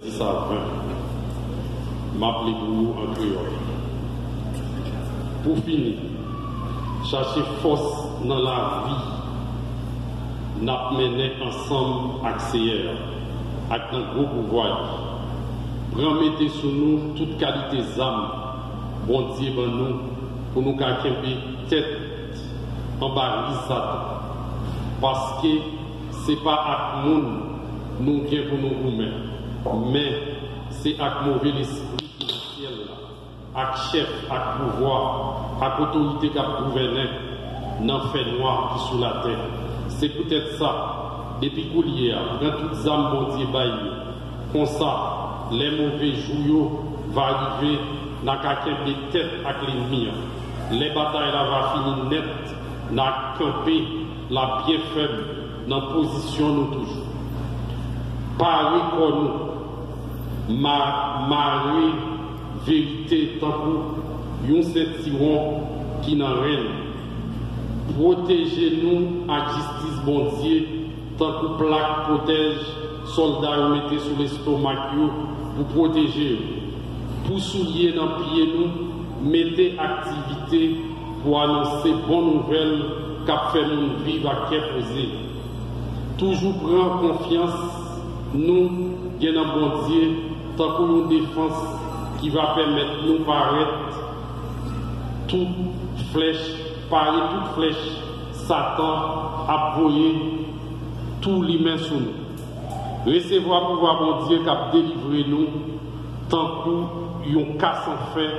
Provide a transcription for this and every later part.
10 à 20, m'appelez pour en créole. Pour finir, chercher force dans la vie, n'a mené ensemble avec Seigneur, avec un gros pouvoir. Remettez sur nous toute qualité d'âme, bon Dieu, ben nous, pour nous garder tête en bas de Satan. Parce que ce n'est pas avec nous nous vient pour nous nous-mêmes, mais c'est avec mauvais l'esprit qui est dans le ciel, avec chef, avec pouvoir, avec autorité qui a gouverné dans le fait noir qui est sur la terre. C'est peut-être ça, depuis coulier, dans toutes les âmes, bon Dieu, comme ça, les mauvais jours vont arriver dans quelqu'un de tête avec l'ennemi. Les batailles là vont finir net, dans camper la bien faible, dans position nous toujours. Parler comme nous, marrer vérité tant que nous sentirons qui n'en règne. Protégez-nous à justice bon Dieu, tant que plaque protège soldats ou mettez sous l'estomac pour protéger, pour soulier dans le pied nous, mettez activité pour annoncer bonnes nouvelles qu'a fait nous vivre à quai posé. Toujours prendre confiance, nous, bien en bon Dieu, tant que nous défense qui va permettre nous paraître toute flèche, Satan a voyé tout l'humain sur nous. Recevoir pouvoir bon Dieu qui a délivré nous, tant que nous casse en fait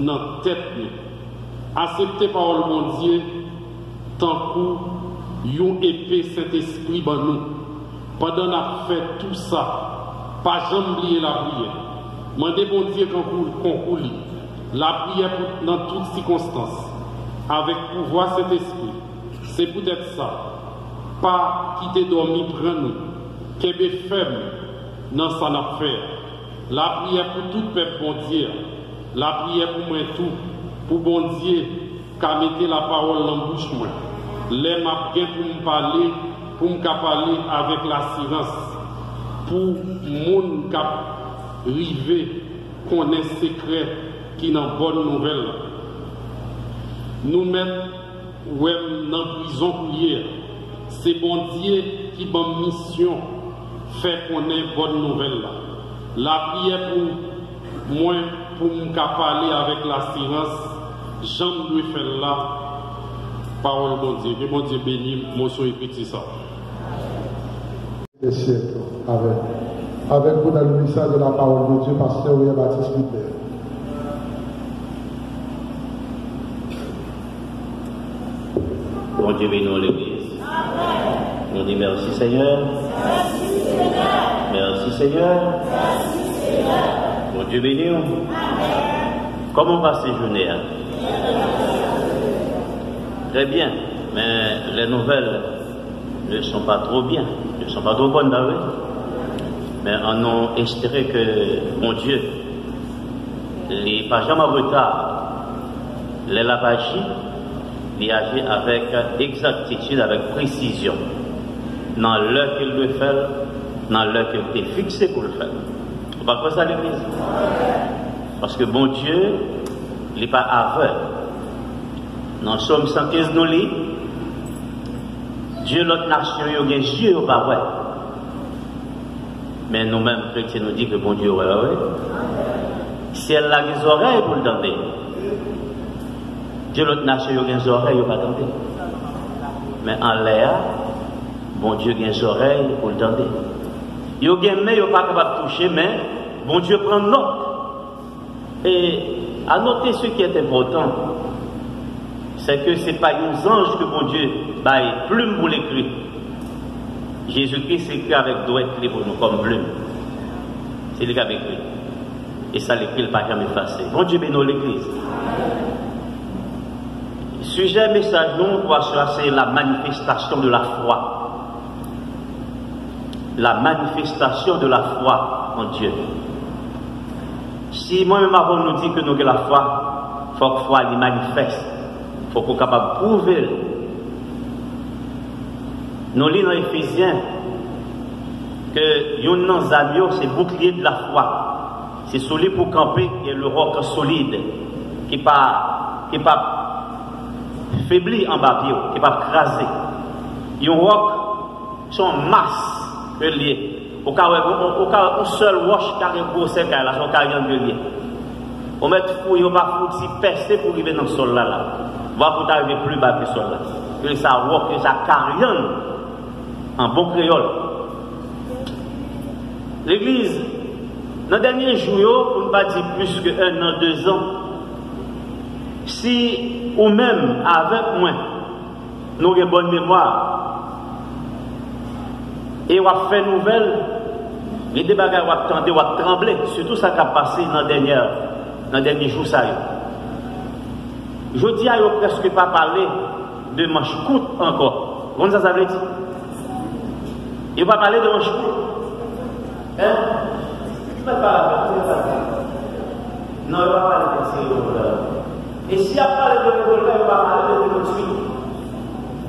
dans la tête nous. Accepter parole bon Dieu, tant que nous épée Saint-Esprit dans nous. Pendant qu'on a fait tout ça, pas jamais oublier la prière. Mandez bon Dieu qu'on coule. La prière dans toutes circonstances. Avec pouvoir cet esprit. C'est peut-être ça. Pas quitter dormir, prendre nous. Qu'est ferme dans sa affaire. La prière pour tout peuple, bon Dieu. La prière pour moi tout. Pour bon Dieu, qu'à mettre la parole dans la bouche moi. Les m'a bien pour me parler, pour me parler avec l'assurance. Pour moun cap river connaître secret qui n'a bonne nouvelle. Nous mettre dans la prison pour hier. C'est bon Dieu qui bonne mission fait connaître bonne nouvelle. La prière pour moi, pour me parler avec l'assurance, j'en dois faire là. Parole bon Dieu. Que bon Dieu bénisse, mon soeur et petit ça. Des siècles avec vous dans le message de la parole de Dieu, pasteur William Baptiste Luther. Bon Dieu bénisse l'église. On dit merci Seigneur. Merci Seigneur. Merci Seigneur. Merci Seigneur. Bon Dieu bénisse. Comment va ces journées? Très bien, mais les nouvelles ne sont pas trop bien, ne sont pas trop bonnes d'ailleurs. Mais on a espéré que mon Dieu, les pas jamais en retard, les lavagis, il agit avec exactitude, avec précision, dans l'heure qu'il le fait, dans l'heure qu'il est fixé pour le faire. On va pas ça à l'église. Parce que bon Dieu, il n'est pas aveugle. Dans Somme 115, nous lit, Dieu, l'autre nation, il y a des yeux au bas, ouais. Mais nous-mêmes, chrétiens, nous disons que bon Dieu, ouais. Si elle a des oreilles pour le tenter, Dieu, l'autre nation, il y a des oreilles, il ne pas tenter. Mais en l'air, bon Dieu, il y a des oreilles pour le tenter. Il y a des mains, il n'est pas capable de toucher, mais bon Dieu prend note. Et à noter ce qui est important, c'est que ce n'est pas un ange que bon Dieu baille plume pour l'écrire. Jésus-Christ écrit avec doigt clé pour nous comme plume. C'est lui qui a écrit. Et ça, l'écrit, il ne pas jamais effacé. Bon Dieu bénisse l'église. Sujet message, nous, c'est la manifestation de la foi. La manifestation de la foi en Dieu. Si moi-même avant nous dit que nous avons la foi, il faut que la foi elle manifeste. Il faut qu'on soit capable de prouver. Nous lisons dans Éphésiens, que yon nan zamio c'est bouclier de la foi. C'est solide pour camper et le roc solide qui pas faibli en bas qui pas crasé. Yon roc son masse relié. Au cas un seul roche carré gros sec là son carré relié. On met fouille on va foutre percer pour arriver dans le sol là. Va pour arriver plus bas que le sol là. Que ça roc que ça carrion en bon créole. L'église dans les derniers jours, pour ne pas dire plus que 1 an, 2 ans, si ou même avec moi, nous avons bonne mémoire, et on a fait nouvelle, les débats on a tremblé, surtout ça qui a passé dans les derniers jours. Je dis à eux presque pas parler de manche courte encore. Comment ça veut dire? Il ne va pas parler de manche courte. Hein? Non, il ne va pas parler de ces revolvers. Et s'il y a parlé de revolver, il va parler de 28.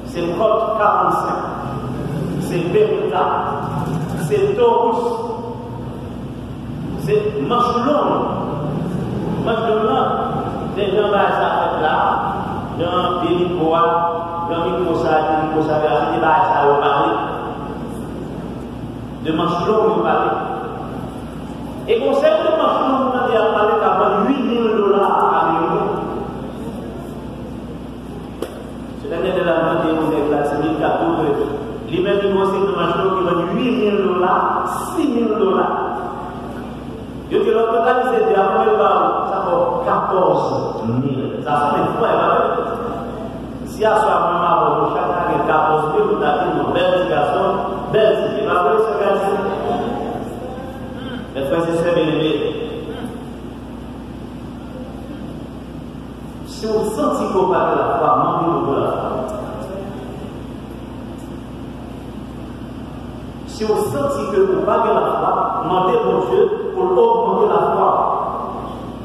C'est Colt 45. C'est Beretta. C'est Taurus. C'est manche longue. Manche longue. Des gens qui sont là. Jean Bélicoa. Jean Mikosa. Des gens qui parler. De manche longue, il parler. Et concernant le marché, on a parlé d'avoir $8 000 à l'euro. C'est l'année de la vente et on est classé 2014. Lui-même, il conseille le marché qui vend $8 000, $6 000. Je dis, le total, c'est de ça fait 14 000. Ça fait une fois, si à soi, maman, chaque année, 14 000, vous avez une belle garçon, belle, c'est pas vrai, ce garçon. Mes frères et sœurs bien-aimés, si on sentit qu'on parle de la foi, demandez-nous de la foi. Si on sentit que vous parlez de la foi, demandez mon Dieu pour augmenter la foi.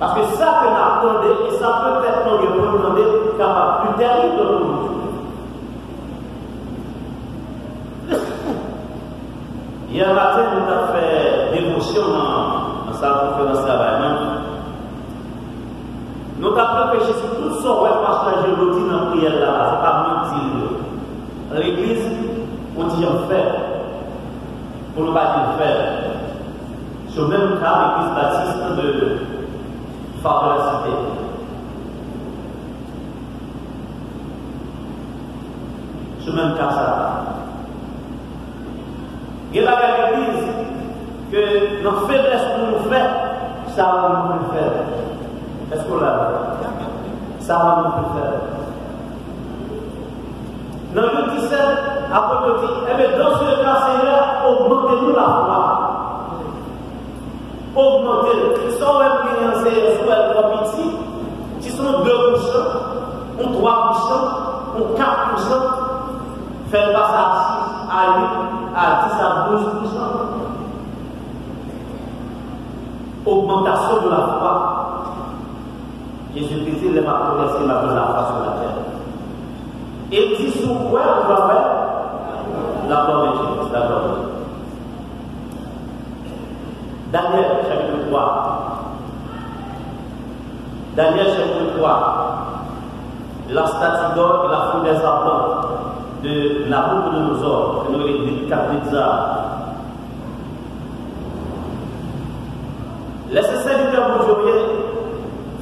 Parce que ça que nous attendons, et ça peut-être nous demander capable plus terrible de nous. Hier matin, nous avons fait dévotion dans sa conférence travail. Nous avons prêché sur tout ce que pasteur Gélotti dans la prière là, c'est pas mentir. L'église, on dit en faire, pour ne pas dire faire. Sur le même cas, l'église baptiste de Phare de la Cité. Sur le même cas, ça. Il y a l'église que nos faiblesses pour nous faire, ça va nous faire. Est-ce qu'on l'a fait? Ça va nous faire. Dans le 17, après le dit, eh bien, dans ce cas, Seigneur, augmentez-nous la foi. Augmentez-le. Si on va financer les soins petit, si sont 2%, ou 3%, ou 4%, faire passer à 6, à 10 à 12%. Augmentation de la foi. Jésus-Christ, il m'a progressé, il m'a posé la foi sur la terre. Et il dit sous quoi on va faire la gloire de Jésus. La gloire de Jésus. Daniel chapitre 3. Daniel chapitre 3. La statue d'or et la foule des ardents de Nabucodonosor, que nous avons dit Nebuchadnezzar. Laissez serviteurs aujourd'hui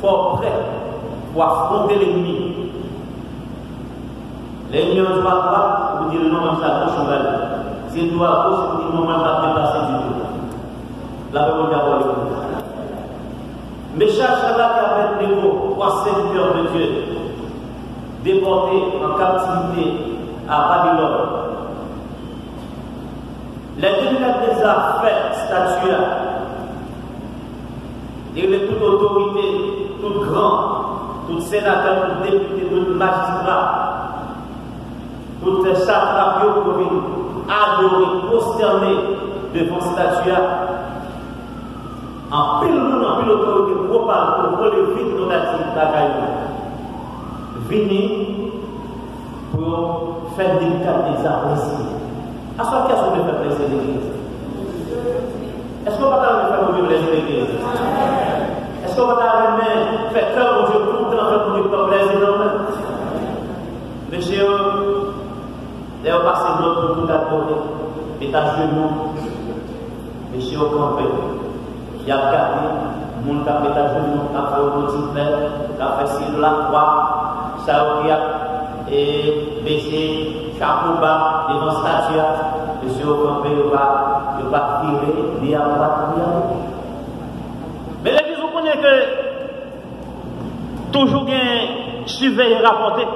fort prêts pour affronter l'ennemi. L'ennemi en droite, vous dire non, ça gauche, on va aller. Si il doit à gauche, vous dire non, on va dépasser du tout. La parole d'abord. Méchant Shadrach et Abednego, 3 serviteurs de Dieu, déportés en captivité à Babylone. Les Nebuchadnezzar fait statue. Il est toute autorité, tout grand, tout sénateur, tout député, tout magistrat, tout satrapes pour adorer, prosterner devant statue. En pile monde, en pile autorité, pour le vide notatif d'Agaïa. Venez pour faire des Nebuchadnezzar ici. À ce qu'est-ce qu'on peut faire plaisir l'église? Est-ce qu'on va faire pour vivre les églises? Est-ce qu'on va faire cœur pour Dieu tout le temps, faire pour vivre les églises? Monsieur, là, on passe l'autre pour tout adorer, et à genoux, monsieur au campé, qui a gardé, mon cap est à genoux, qui a fait au multiplaire, qui a fait sur la croix, ça et baissé, chapeau bas, devant statue, monsieur au campé, il va tirer, il y a pas de. Mais l'église, vous connaissez que toujours bien surveiller, rapporter.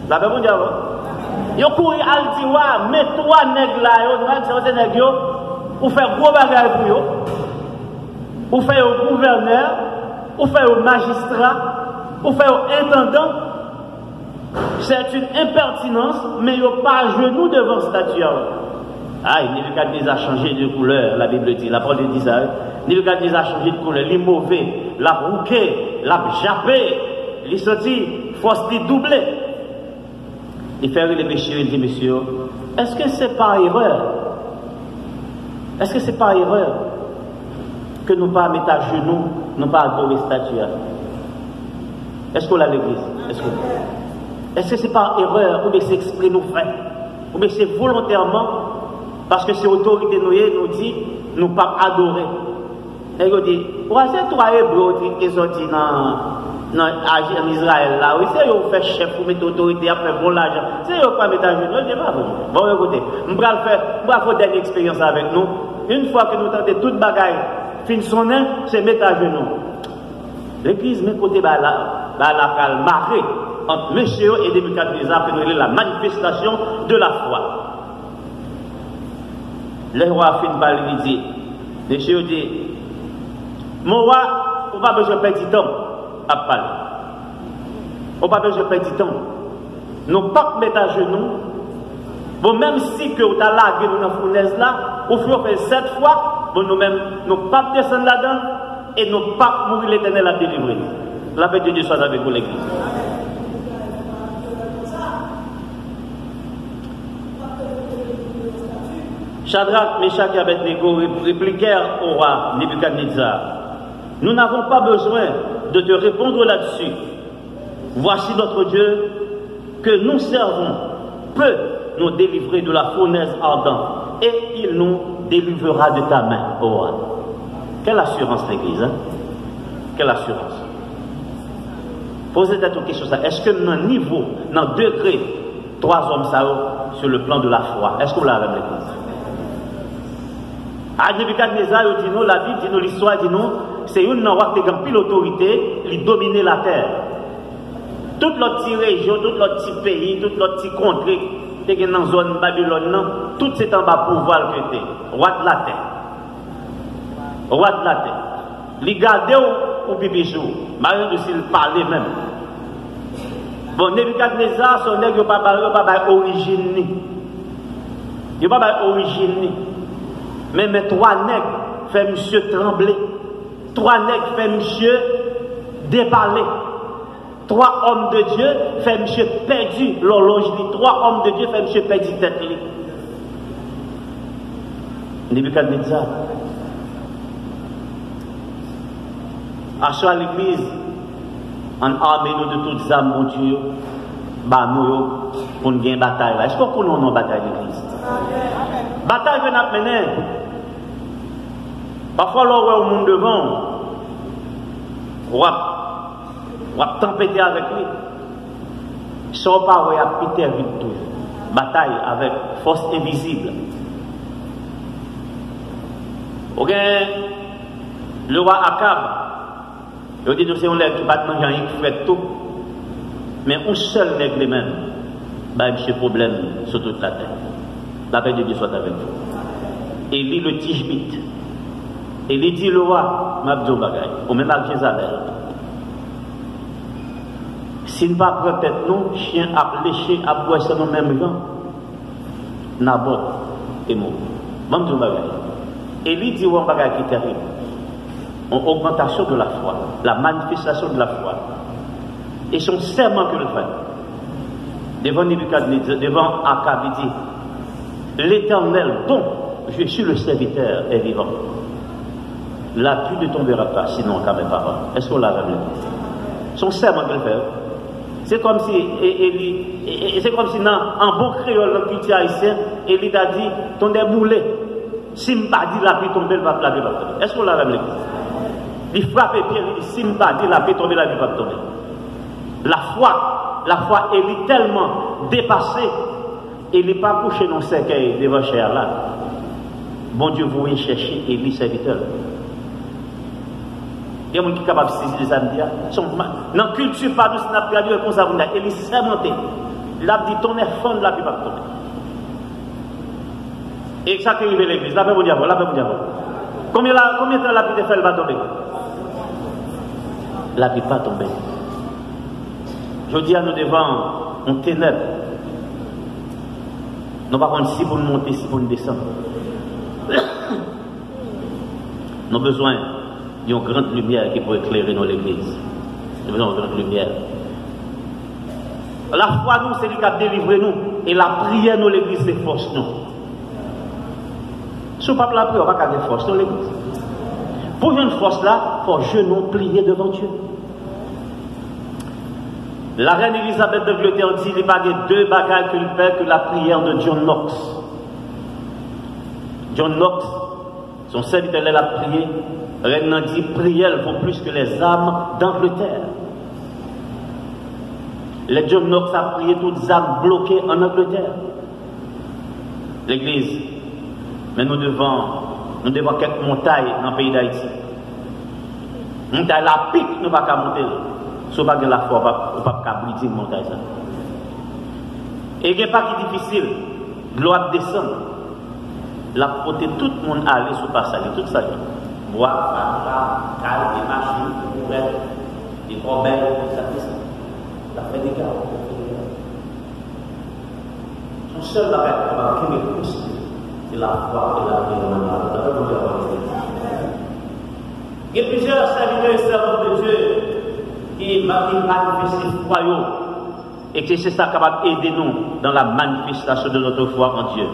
La Bible dit avant. Yo couru al di wa, mais trois nègres là, yo c'est nèg yo pour faire gros bagage pour yo. Pour faire au gouverneur, pour faire au magistrat, pour faire au intendant. C'est une impertinence, mais yo pas à genoux devant statue. Ah, Nebuchadnezzar a changé de couleur, la Bible dit, la parole dit ça. Nebuchadnezzar a changé de couleur, il est mauvais, l'a rouqué, l'a jappé, il est sorti, force dit doublé. Il fait les péchés, il dit, monsieur, est-ce que c'est par erreur? Est-ce que c'est par erreur que nous pas mettre à genoux, nous pas adorer statue? Est-ce qu'on l'a l'église? Est-ce que c'est par erreur ou bien c'est exprès nous fait? Ou bien c'est volontairement parce que c'est autorité nous dit, nous pas adorer? Et il dit, ouais, c'est toi hébreu qui sont sortis en Israël là, oui, c'est eux qui fait chef pour mettre autorité à faire bon l'argent. C'est eux qui pas mettre à genoux, je ne sais pas. Bon, écoutez, on va faire une dernière expérience avec nous. Une fois que nous tentons toute bagaille, fin sonner, c'est mettre à genoux. L'église met côté la marée entre monsieur et Nebuchadnezzar, que nous avons la manifestation de la foi. Le roi fin par lui dit, monsieur dit, mon roi, on n'a pas besoin de perdre du temps à parler. On n'a pas besoin de perdre du temps. Nous ne pas mettre à genoux. Bon, même si que vous avez lagué dans la fournaise là, au fur et à mesure 7 fois, bon, nous-mêmes, nous ne pas descendre là-dedans et nous ne pas mourir l'Éternel à délivrer. La paix de Dieu soit avec vous, l'Église. Shadrach, Meshach et Abednego répliquèrent au roi Nebuchadnezzar. Nous n'avons pas besoin de te répondre là-dessus. Voici notre Dieu que nous servons peut nous délivrer de la fournaise ardente et il nous délivrera de ta main, ô roi. Quelle assurance l'Église, hein? Quelle assurance. Posez cette question, ça. Est-ce que dans niveau, dans degré, 3 hommes ça sur le plan de la foi, est-ce qu'on l'a avec l'Église? À Nebuchadnezzar, dit nous, la Bible dit nous, l'histoire dit nous, c'est une roi qui a pile autorité, il dominait la terre. Toute l'autre petite région, tout l'autre petit pays, toute l'autre petit contrée, qui est dans la zone Babylone, tout c'est en bas pouvoir que était. Roi de la terre. Roi de la terre. Il gardait au bibichou, malgré de s'il parlait même. Bon, Nebuchadnezzar, son nègre, il n'a pas d'origine. Il n'a pas d'origine. Mais 3 nègres fait monsieur trembler. 3 nègres fait monsieur déparler. 3 hommes de Dieu fait monsieur perdu l'horloge. 3 hommes de Dieu fait monsieur perdu tête. Nebuchadnezzar. Achat l'église en armée nous de toutes âmes, mon Dieu, bah nous pour nous gagner bataille. Est-ce qu'on connaît nos bataille l'église? Bataille que nous avons menée. Parfois, l'on voit au monde devant, on va tempêter avec lui. Sans pas, on va péter avec tout. Bataille avec force invisible. Ok, le roi Akab, il dit que c'est un nègre qui bat manger, qui fait tout. Mais un seul nègre lui-même, bah, il y a problème sur toute la terre. La paix de Dieu soit avec vous. Et lit le Tishbit. Et il dit le roi, Mabdou Bagay, ou même à Jézabel. S'il ne va pas peut-être nous, chien à lécher, à boire, c'est nos mêmes gens. Nabot et moi. Mabdou Bagay. Et il dit un bagay qui est terrible. Une augmentation de la foi, la manifestation de la foi. Et son serment que le fait. Devant Nebuchadnezzar, devant Akab, il dit l'Éternel dont je suis le serviteur et vivant. La pluie ne tombera pas, sinon qu'à mes paroles. Est-ce qu'on l'a ramené? Son serment qu'elle fait. C'est comme si, en bon créole, dans le culture haïtien, Élie t'a dit, ton déboulé, si je ne pas dit la pluie tomber, la pluie va tomber. Est-ce qu'on l'a ramené? Il frappe et puis il dit, si je ne pas dit la pluie tomber, la pluie va tomber. La foi, elle est tellement dépassée, elle n'est pas couchée dans le cercueil devant cher là. Bon Dieu, vous voulez chercher Élie serviteur. Il y a des gens qui sont capables de saisir les samedis. Dans la culture, pas de ce n'a pas de réponse à vous. Elle est sermentée. Il a dit, ton est fond de la pluie va tomber. Et ça qui arrive à l'église, la paix au diable, la paix au diable. Combien de temps la pluie de fer va tomber? La pluie va tomber. Je dis à nous devant un ténèbre. Nous ne pouvons pas si pour nous monter, si pour nous descendre. Nous avons besoin d'une grande lumière qui peut éclairer nos églises. Nous avons besoin d'une grande lumière. La foi, nous, c'est lui qui a délivré nous. Et la prière, nous, l'église, c'est force, nous. Si on ne parle pas la prière, on ne va pas garder force dans l'église. Pour une force là, il faut genou plier devant Dieu. La reine Elisabeth d'Angleterre dit qu'il n'y a pas deux bagages qu'il fait que la prière de John Knox. John Knox, son serviteur, elle a prié. Reine a dit, prière vaut plus que les âmes d'Angleterre. Les John Knox a prié toutes les âmes bloquées en Angleterre. L'église. Mais nous devons quelques montagnes dans le pays d'Haïti. Montagne la pique, nous ne pouvons pas monter. Si on n'a pas la foi, on ne peut pas briser une montagne. Et il n'y a pas qui est difficile. L'eau descend. La côté tout le monde aller sur le passage, tout ça. Bois, calme, des machines, des problèmes, ça fait ça. Ça fait des gars. Son seul bagage qui va marquer mes pouces, c'est la foi et la prière. Il y a plusieurs serviteurs et servantes de Dieu qui manifestent la foi et que c'est ça qui va aider nous dans la manifestation de notre foi en Dieu.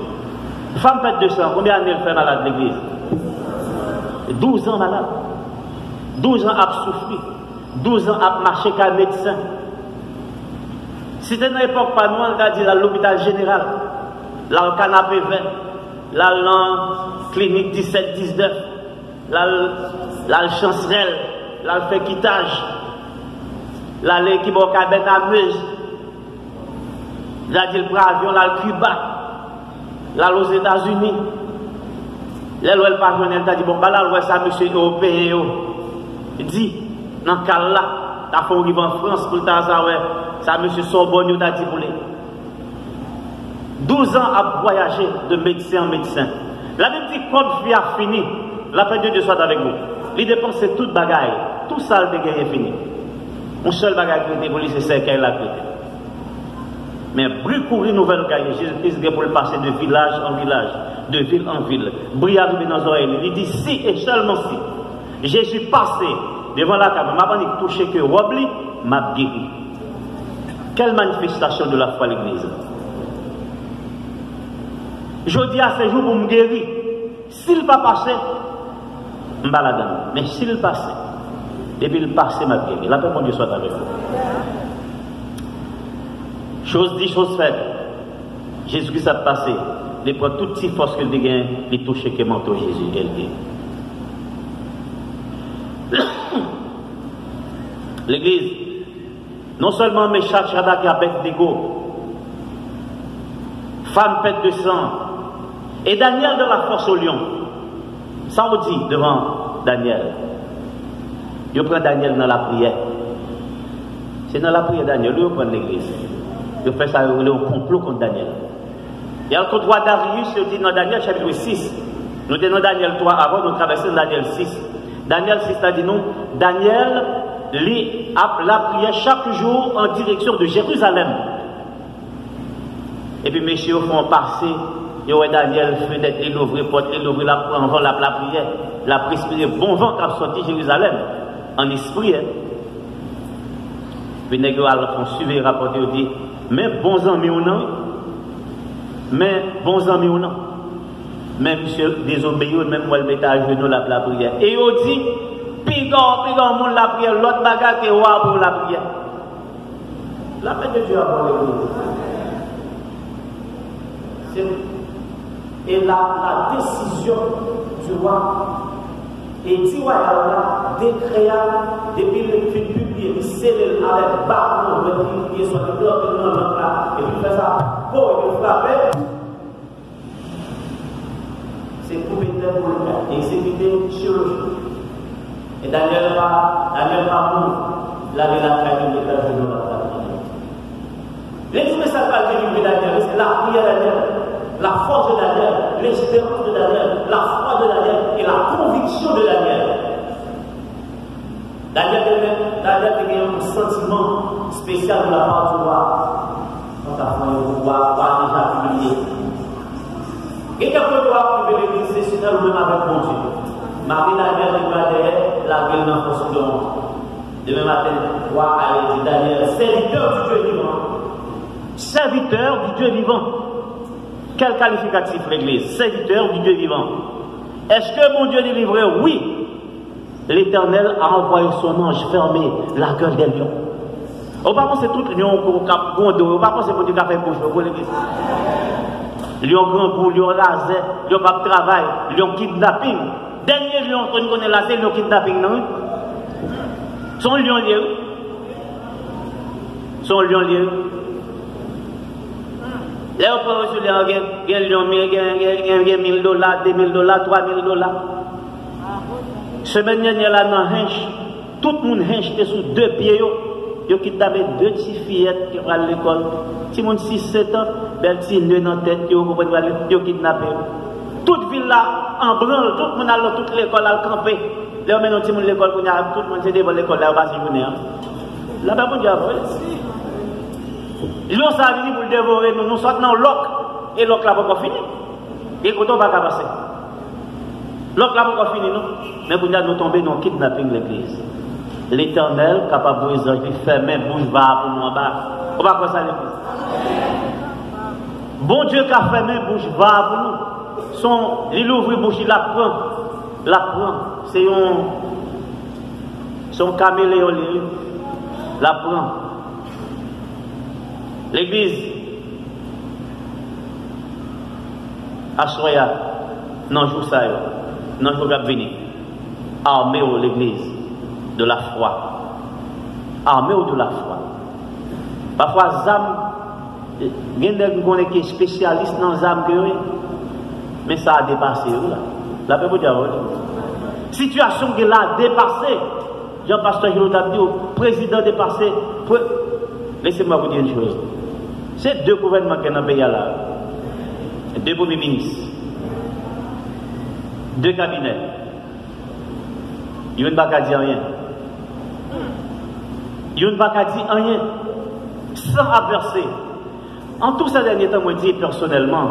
Femme pète 200, combien d'années elle fait malade l'église? 12 ans malade. 12 ans à souffrir. 12 ans à marcher qu'un médecin. C'était dans l'époque pas nous, on a dit à l'hôpital général, là le canapé 20, là le clinique 17-19, là le chancerelle, là le fait quittage, là l'équipe au cabine amuse, là il prend avion, là le Cuba, là aux États-Unis. Là où elle parle, elle a dit bon, bah là où ça monsieur européen, il dit dans le cas là, t'as fait arriver en France pour ta ça monsieur Sorbonne, il a dit pour les 12 ans à voyager de médecin en médecin. La même petite code vie a fini. La paix de Dieu soit avec vous. Il dépense toute bagaille. Tout ça, le dégât est fini. Mon seul bagaille qui est pour lui, c'est qu'elle a prêté. Mais brille courir nouvelle gagne. Jésus-Christ pour le passer de village en village, de ville en ville. Brille arriver dans les oreilles. Il dit si et seulement si. Jésus passé devant la table. M'a pas touché que Robli m'a guéri. Quelle manifestation de la foi à l'église. Je dis à ces jours pour me guérir. S'il va passer, je ne balade. Mais s'il passe, depuis le passé, m'a guéri. La paix de Dieu soit avec vous. Chose dit, chose faite. Jésus-Christ a passé. Il prend toute cette force qu'il dégaine, il touche que manteau Jésus. L'église, non seulement Méchach, Shadrach et Abednego, femme pète de sang, et Daniel de la force au lion. Ça on dit devant Daniel. Il prend Daniel dans la prière. C'est dans la prière Daniel, il prend l'église. Il fait ça, il est au complot contre Daniel. Il y a le roi Darius, il dit dans Daniel chapitre 6. Nous étions dans Daniel 3 avant, nous traversons Daniel 6. Daniel 6 a dit nous, Daniel lit la prière chaque jour en direction de Jérusalem. Et puis messieurs font passer, et ouais Daniel, fenêtre, il ouvre porte, il ouvre la prière, la prière, bon vent qui a sorti Jérusalem, en esprit. Puis les gars font suivre et rapporter, ils disent, mais bons amis ou non, même monsieur désobéi, même moi le mettre à genoux la prière. Et on dit, pigor, monde la prière, l'autre bagarre qui est roi pour la prière. La paix de Dieu avant l'église. Et la décision du roi, et dit là, décréa, depuis le film publié, il scellé avec bâton, le publié sur le bloc de l'homme là, et puis il fait ça, bon, il frappait. C'est pour mettre pour le faire, et exécuter chirurgie. Et Daniel va mourir, là, il a trahi les cœurs de l'homme. L'exemple ça va délivrer Daniel, c'est la prière de Daniel, la force de Daniel, l'espérance de Daniel, la foi de Daniel et la conviction de Daniel. Daniel a un sentiment spécial de la part du roi. Quand le roi déjà publié. Et quand le roi privé l'église, c'est sur le même avec mon Dieu. Marie Daniel est la gueule dans la force de honte. Demain matin, le roi a dit Daniel, serviteur du Dieu vivant. Serviteur du Dieu vivant. Quel qualificatif l'église? Serviteur du Dieu vivant. Est-ce que mon Dieu délivré? Oui. L'Éternel a envoyé son ange fermer la gueule des lions. Au pas c'est tout lion au cap gondo. Au pas c'est pour du café bouche pour l'église. Lion grand pour lion laser, lion pas travail, lion kidnapping. Dernier lion qu'on connaît là, c'est lion kidnapping non? Son lion lié. Son lion lié. Là, on peut reçu les lions, $1000, $2000, $3000. Semaine dernière, là, dans Hinch, tout le monde Hinch était sous 2 pieds. Ils ont kidnappé 2 petites fillettes qui vont à l'école. Si mon 6-7 ans, belle petite nœud dans la tête, ils ont kidnappé. Toute ville là, en branle, tout le monde a toute l'école à camper. Là, on met notre petit l'école, tout le monde s'est devant l'école, là, on va s'y venir. Là-bas, on dit, ils ont ça pour le dévorer, nous sortons dans l'oc, et l'oc là pas fini. Et quand on va passer. L'oc là pas fini, non? Mais pour nous tomber dans le kidnapping l'église. L'Éternel, capable de nous fermer, bouge, va pour nous en bas. On va faire ça l'église. Bon Dieu qui a fermé, bouge, va pour nous. Il ouvre bouche, il la prend. C'est son caméléon, la prend. L'église, à Soya, non, je ça, non, je vais venir. Armez l'église de la foi. Armez de la foi. Parfois, Zam, il y a des gens qui sont spécialistes dans Zam, mais ça a dépassé. La paix dire, situation qui l'a dépassé. Jean-Pasteur Gilles Dabdio, président dépassé. Laissez-moi vous dire une chose. C'est 2 gouvernements qui sont dans le pays là. 2 premiers ministres. 2 cabinets. Ils ne vont pas dire rien. Ils ne vont pas dire rien. Sans averser. En tout ces derniers temps, moi je dis personnellement,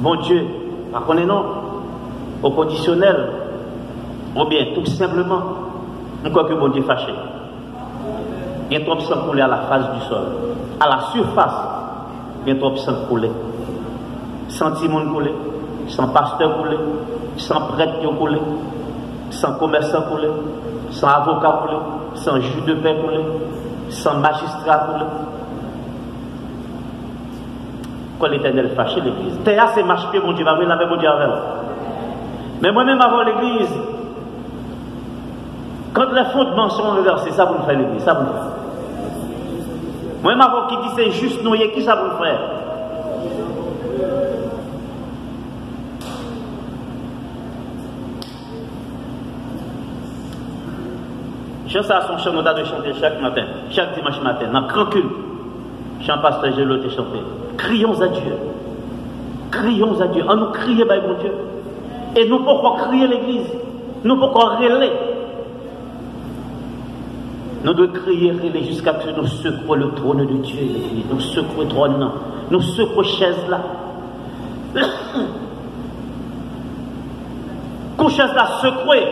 bon Dieu, par contre non, au conditionnel, ou bien tout simplement, on croit que bon Dieu fâché. Il y a trop de sang coulé à la face du sol. À la surface, il y a trop de sang coulé. Sans timon coulé, sans pasteur coulé, sans prêtre coulé, sans commerçant coulé, sans avocat coulé, sans juge de paix coulé, sans magistrat coulé. Quand l'Éternel fâché l'église. Théa c'est marche-pied, mon Dieu, va venir avec mon Dieu avec. Mais moi-même avant l'église, quand les fondements sont renversés, ça vous le fait l'église, ça vous le fait. Moi-même avant qui dit c'est juste noyer, qui ça vous le fait? Je sais à son chant, on a de chanter chaque matin, chaque dimanche matin, dans le grand culte. Chant pasteur Gélo te chanté. Crions à Dieu. Crions à Dieu. En nous crier, bah, mon Dieu. Et nous pourquoi crier l'église? Nous pourquoi relayer? Nous devons crier, relayer jusqu'à ce que nous secouons le trône de Dieu, l'église. Nous secouons le trône, nous secouons la chaise là. Quand chaise là secouée,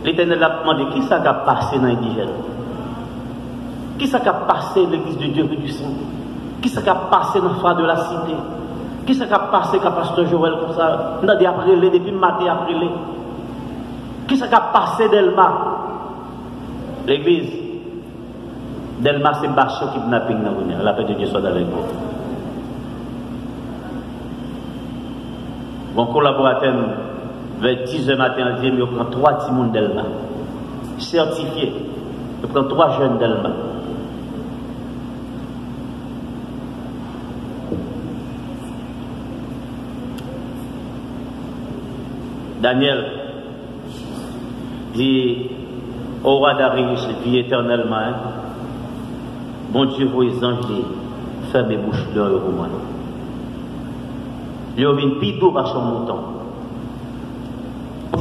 l'Éternel a demandé qui ça a passé dans l'indigène? Qui ça a passé l'église de Dieu et du sang? Qui ça a passé dans le phare de la cité? Qui s'est passé qu'à Pasteur Joël comme ça? On a dit après les, depuis matin après les. Qui s'est passé d'Elma? L'église d'Elma, c'est Basso kidnapping dans le la paix de Dieu soit avec vous. Mon collaborateur, vers 10h matin, il dit, je prends 3 petits monde d'Elma. Certifié. Je prends 3 jeunes d'Elma. Daniel dit au roi Darius, vie éternellement, hein? Bon Dieu, vos anges, fermez bouche de pour moi. Il y a une pito par son mouton.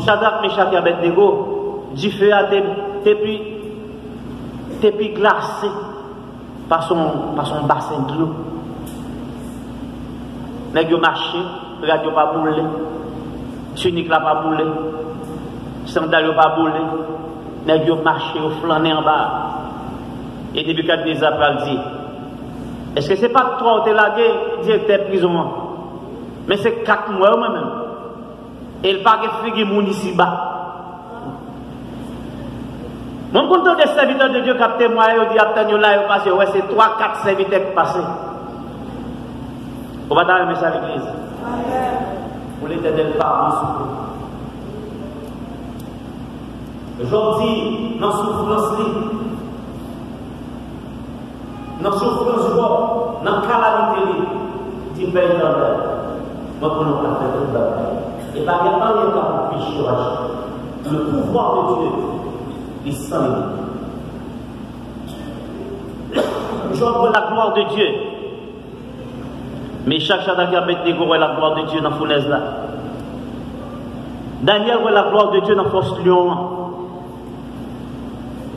Shadrach, Meshach et Abednego, du feu à t'es puis glacé par son bassin de l'eau. Nèg yo marché, radio pas boulé, tunique là pas boulé, sandales pas boulé, nèg yo marché au flâner en bas. Et depuis 4 des après dit, est-ce que c'est pas toi qui t'es lagué directeur prison, mais c'est 4 mois moi-même. Et il pas que figure moun ici bas. Mon content des serviteurs de Dieu qui a témoigné, il dit attends là il passe, ouais c'est 3-4 serviteurs qui passent. On va dans le message à l'église. Pour l'éternel pardon. Aujourd'hui, dans souffrance dans souffrance, dans calamité, dit Père éternel, nous prenons la tête de la et par le temps de temps pour pécher, le pouvoir de Dieu, il s'en est. J'ouvre la gloire de Dieu. Mais chaque Shadrach et Abednego voit la gloire de Dieu dans la fournaise là. Daniel voit la gloire de Dieu dans la force lion.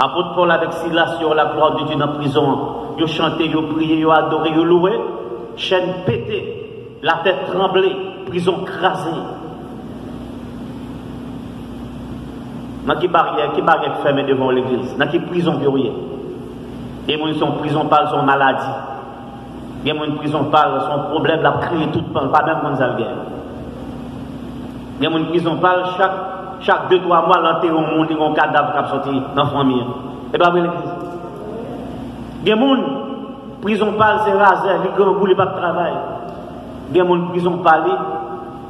Apôtre Paul avec Silas, la gloire de Dieu dans la prison. Ils chanté, ils prié, ils adoré, ils loué. Chaîne pétée, la tête tremblée, prison crasée. Dans qui barrière fermée devant l'église, dans qui prison verrouillée. Et moi, son prison parle son maladie. Il y a une prison parle son problème, la créé tout le temps, pas même quand ça vient. Il y a une prison parle chaque 2-3 mois, l'enterre au monde, il y a un cadavre qui a sorti dans la famille. Et bien, l'église. Il y a une prison parle, c'est rasé, il y a un pas de travail. Il y a une prison parle,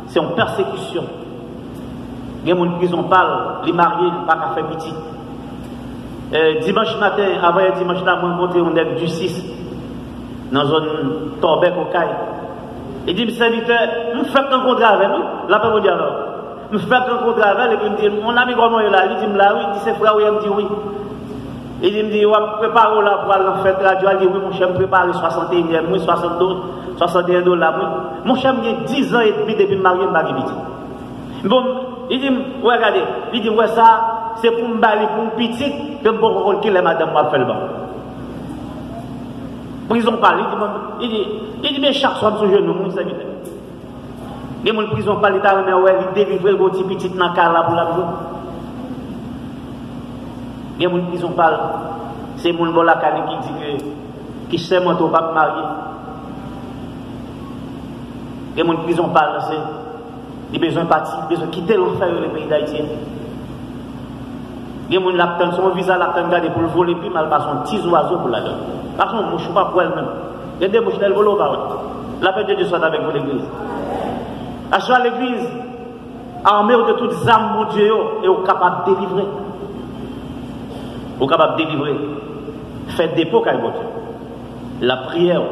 c'est une persécution. Il y a une prison parle, les mariés, pas qu'à faire petit. Dimanche matin, avant dimanche là, je rencontré un nègre du 6 dans une zone Torbec au Caille. Il dit, serviteur, je fais un contrat avec nous. Là, pas vous dire alors. Je fais un contrat avec lui, et puis il me dit, mon ami, comment il est là? Il dit, là, oui. Il dit, c'est frère, oui, il me dit, oui. Il me dit, on va préparer là pour aller en fête radio. Il dit, oui, mon cher, me prépare 61e, oui, 61 $. Mon cher, il a 10 ans et demi depuis marié, je ne Bon, il dit, ouais, regardez, il dit, ouais, ça, c'est pour me balayer pour une petite, que bon rôle qu'il est, madame, moi, fait le bon. Prison parle, il dit, mais chaque soir, je genou, mon serviteur. Il y a une prison parle, il t'a remis, il délivre le petit petit dans le cas là pour la vie. Il y a une prison parle, c'est mon bon la qui dit que, qui sait mon tour pas marié. Il y a une prison parle, c'est, il a besoin de partir, il a besoin de quitter l'enfer le pays d'Haïti. Il y a une laptop, son visa laptop gardé pour le voler, puis mal par son petit oiseau pour la donner. Par contre, je ne suis pas pour elle-même. Il y a des mouches dans le volo, la paix de Dieu soit avec vous, l'église. À chaque l'église, armée de toutes les âmes, mon Dieu, et au capable de délivrer. Au capable de délivrer. Faites dépôt, car mon Dieu. La prière,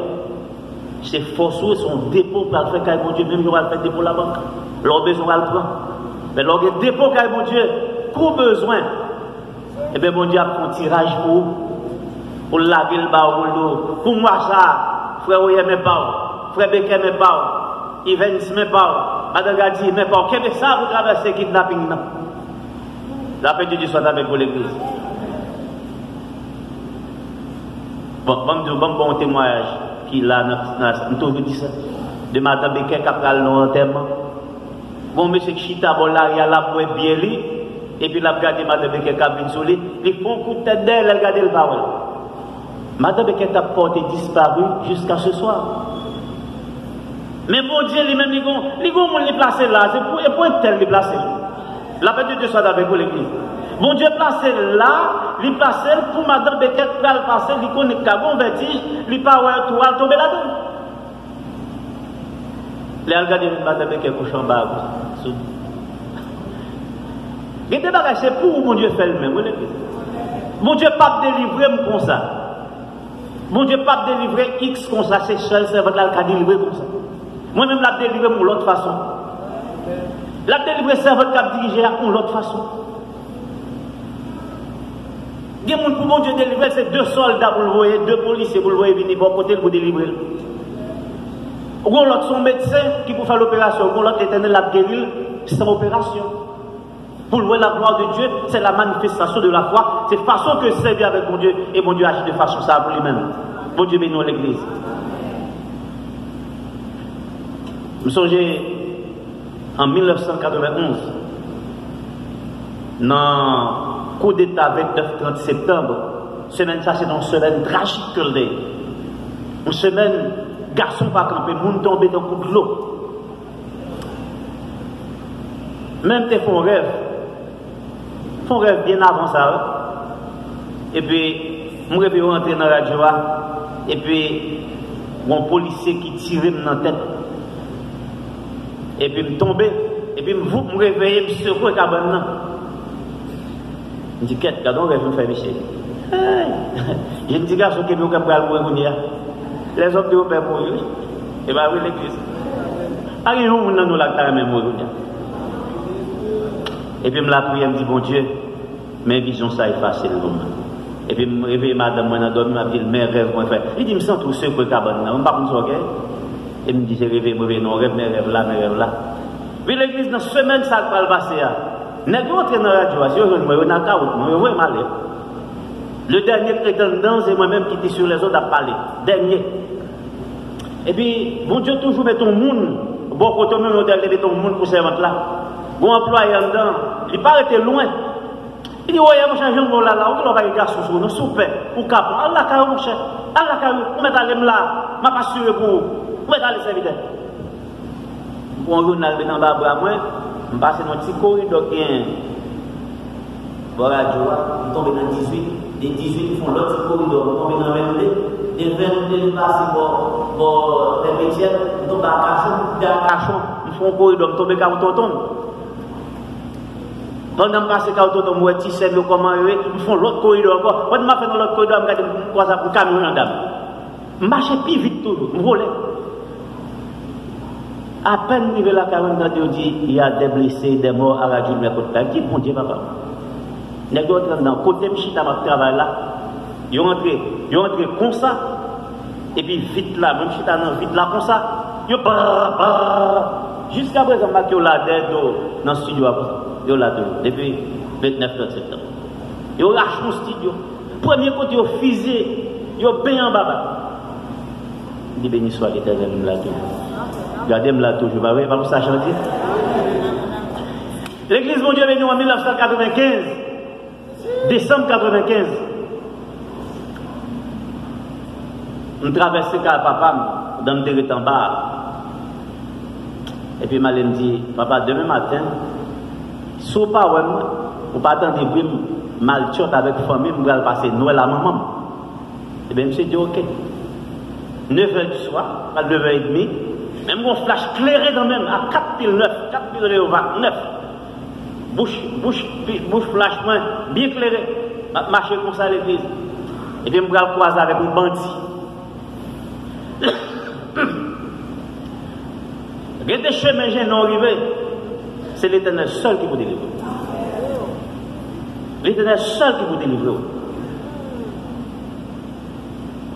c'est forcer son dépôt pour faire car mon Dieu, même si on va faire dépôt la banque. Leur besoin, on va le prendre. Mais leur dépôt, car mon Dieu, qu'au besoin, eh bien, mon Dieu a fait un tirage pour laver le bas pour moi ça, frère Oye mes pas, frère Beke mes pas, Evans mes pas, Madame Gadi mes pas, qu'est-ce que ça vous traversez kidnapping? La paix de Dieu soit avec vous l'église. Bon témoignage qu'il a, nous toujours dit ça, de Madame Beke qui a pris l'enterrement. Bon monsieur Chita, bon là, il y a la poêle bien li, et puis la regardé Madame Beke qui a venu sur lui, ils font un coup de tête d'elle, elle regarde le parole. Madame Beke a porté disparu jusqu'à ce soir. Mais bon Dieu lui-même, il est placé là, c'est pour un tel il est placé. La paix de Dieu soit avec vous, l'église. Bon Dieu placé là, il est placé pour madame Beckett, il est placé, il connaît un vertige, il n'est pas tout, il tombe là-dedans. Les regardez madame Beckett couche en bas. Il y a des bagages, c'est pour mon Dieu fait le même, l'église. Mon Dieu pas délivrer comme ça. Mon Dieu pas délivrer X comme ça, c'est seul, c'est votre qui a délivré comme ça. Moi-même, la délivrer pour l'autre façon. La délivrer, c'est votre qui a dirigé pour l'autre façon. Il y a pour mon Dieu délivrer, c'est 2 soldats pour le voyer, 2 policiers pour le voyer, venir bon côté pour délivrer. Ou l'autre son médecin qui peut faire l'opération, ou l'autre éternel la guérir sans opération. Pour louer la gloire de Dieu, c'est la manifestation de la foi. C'est façon que c'est bien avec mon Dieu, et mon Dieu agit de façon ça pour lui-même. Mon Dieu bénit l'église. Je me souviens en 1991, dans le coup d'État 29-30 septembre, semaine ça c'est une semaine tragique que l'est. Une semaine, garçon pas campé, monde tombé dans le coup de l'eau. Même tes font rêve bien avant ça. Et puis, je rêve rentrer dans la radio, et puis, un policier qui tirait dans la tête. Et puis, je tombe, et puis, je me réveille, je me secouer la cabane. Je me dis, qu'est-ce que je vais faire, Michel? Il y a un petit garçon qui est venu pour aller mourir. Les hommes de l'eau peuvent mourir. Et bien, oui, l'église. Il y a un monde dans la terre, même mourir. Et puis, je me prie, je me dis, bon Dieu, mes visions, ça est facile. Et puis, je me réveille, madame, moi, je me dis, mes rêves, moi, frère. Il dit, je me sens tout seul pour le cabane. Je ne sais pas comment ça. Et il me dit, je réveille, non, rêve, mes rêves là, mes rêves là. Puis, l'église, dans la semaine, ça va le passer. N'est-ce pas dans la radio, si vous voyez, on a un vous voyez mal. Le dernier prétendant, c'est moi-même qui était sur les autres à parler. Dernier. Et puis, bon Dieu, toujours met ton monde. Bon, quand on met ton monde pour servir là. Bon employé en dedans, il pas été loin. Il dit, ouais, mon cher, je vais là, on va y aller sous nous, souper, ou cap. Allah, car mon cher, Allah, car on met à l'aime là, ma pas sûr pour vous, on met à l'aise serviteur. Bon, on a le dans bas à moi, on passe dans un petit corridor qui est. Bon, radio, on tombe dans 18, des 18 ils font l'autre corridor, on tombe dans 22, des 22 ils passent pour les métiers, ils tombent à Cachon, ils font un corridor, ils tombent à Tonton. Pendant que je passe à Tonton, je dis, c'est comment ils font l'autre corridor encore. Quand je fais dans l'autre corridor, je regarde quoi ça pour camion en dame. Je marche plus vite toujours, je vole. À peine arrivé à la 40 ans, on dit, il y a des blessés, des morts à la journée, mais je dis, bon Dieu, papa. Les gens qui sont dans le côté de ma travail là, ils ont entré comme ça, et puis vite là, même si tu as vite là comme ça, ils ont jusqu'à présent, ils ont là dans le studio, ils ont là depuis 29 septembre. Ils ont lâché le studio. Premier côté, ils ont fusé, ils ont bien en bas. Il dit, béni soit l'Éternel, là tout. Regardez-moi là tout, je vais voir ça chanter. L'église, mon Dieu, est venue en 1995. Décembre 95, on traverse le papa dans le terrain en bas. Et puis, je me dit, papa, demain matin, si vous ne pas attendre de malchute avec la famille, vous allez passer Noël à maman. Et bien, je me dit, ok. 9h du soir, à 9h30, même un flash clairé dans même, à 4009, 4009. Bouche flash, bien clairé, marcher comme ça à l'église. Et puis, je vais croiser avec un bandit. Il y a des chemins gênants arrivés. C'est l'Éternel seul qui vous délivre. L'Éternel seul qui vous délivre.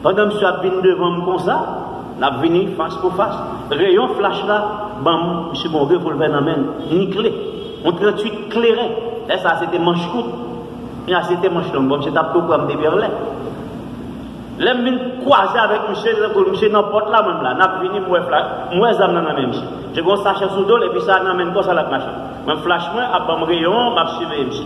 Pendant que je suis venu devant moi comme ça, je suis venu face pour face. Rayon flash là, je suis mon revolver dans la main, nickelé. On 38 clairé. Et ça, c'était manche courte. Et là, c'était manche longue. Bon, je tape tout comme des berlins. Là, je suis croisé avec monsieur dans la porte là, même là. Je suis venu, moi, ça m'a même. Je vais sachet sous dos, et puis ça, je m'amène comme ça la machine. Je flash, moi, après mon rayon, je suis suivi.